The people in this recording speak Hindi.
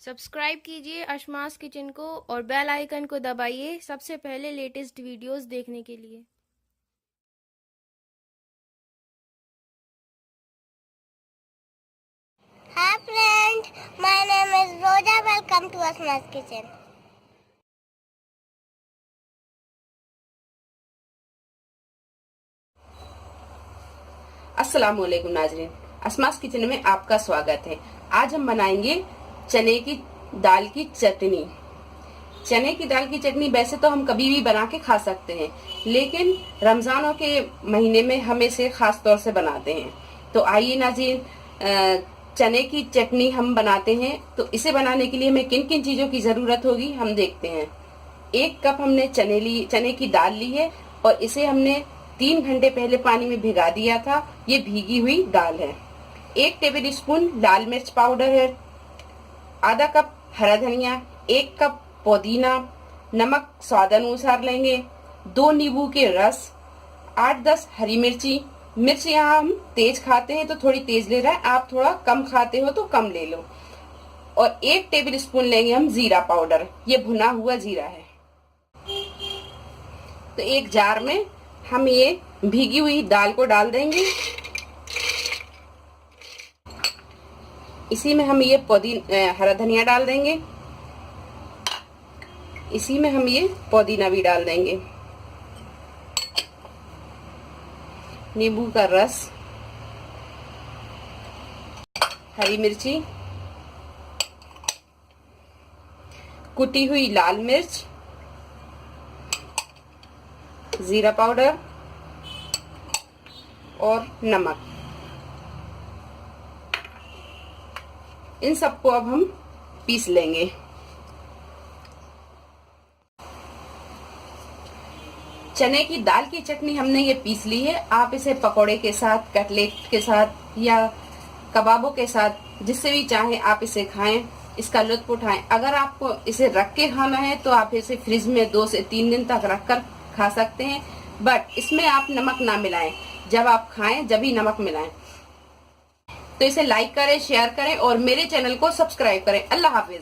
सब्सक्राइब कीजिए अशमास किचन को और बेल आइकन को दबाइए सबसे पहले लेटेस्ट वीडियोस देखने के लिए। Hi friends, my name is Roja. Welcome to Asma's Kitchen. अस्सलाम वालेकुम नाजरीन, असमास किचन में आपका स्वागत है। आज हम बनाएंगे चने की दाल की चटनी। चने की दाल की चटनी वैसे तो हम कभी भी बना के खा सकते हैं, लेकिन रमजानों के महीने में हम इसे खास तौर से बनाते हैं। तो आइए नाजरीन, चने की चटनी हम बनाते हैं। तो इसे बनाने के लिए हमें किन किन चीजों की जरूरत होगी हम देखते हैं। 1 कप हमने चने की दाल ली है और इसे हमने 3 घंटे पहले पानी में भिगा दिया था। ये भीगी हुई दाल है। 1 टेबल स्पून लाल मिर्च पाउडर है, आधा कप हरा धनिया, 1 कप पुदीना, नमक स्वाद अनुसार लेंगे, 2 नींबू के रस, 8-10 हरी मिर्च यहाँ हम तेज खाते हैं तो थोड़ी तेज ले रहा है, आप थोड़ा कम खाते हो तो कम ले लो। और 1 टेबल स्पून लेंगे हम जीरा पाउडर, ये भुना हुआ जीरा है। तो एक जार में हम ये भीगी हुई दाल को डाल देंगे। इसी में हम ये हरा धनिया डाल देंगे। इसी में हम ये पुदीना भी डाल देंगे, नींबू का रस, हरी मिर्ची, कुटी हुई लाल मिर्च, जीरा पाउडर और नमक। इन सबको अब हम पीस लेंगे। चने की दाल की चटनी हमने ये पीस ली है। आप इसे पकोड़े के साथ, कटलेट के साथ या कबाबों के साथ जिससे भी चाहे आप इसे खाएं, इसका लुत्फ उठाएं। अगर आपको इसे रख के खाना है तो आप इसे फ्रिज में 2 से 3 दिन तक रख कर खा सकते हैं, बट इसमें आप नमक ना मिलाएं। जब आप खाएं जब ही नमक मिलाएं। तो इसे लाइक करें, शेयर करें और मेरे चैनल को सब्सक्राइब करें। अल्लाह हाफिज।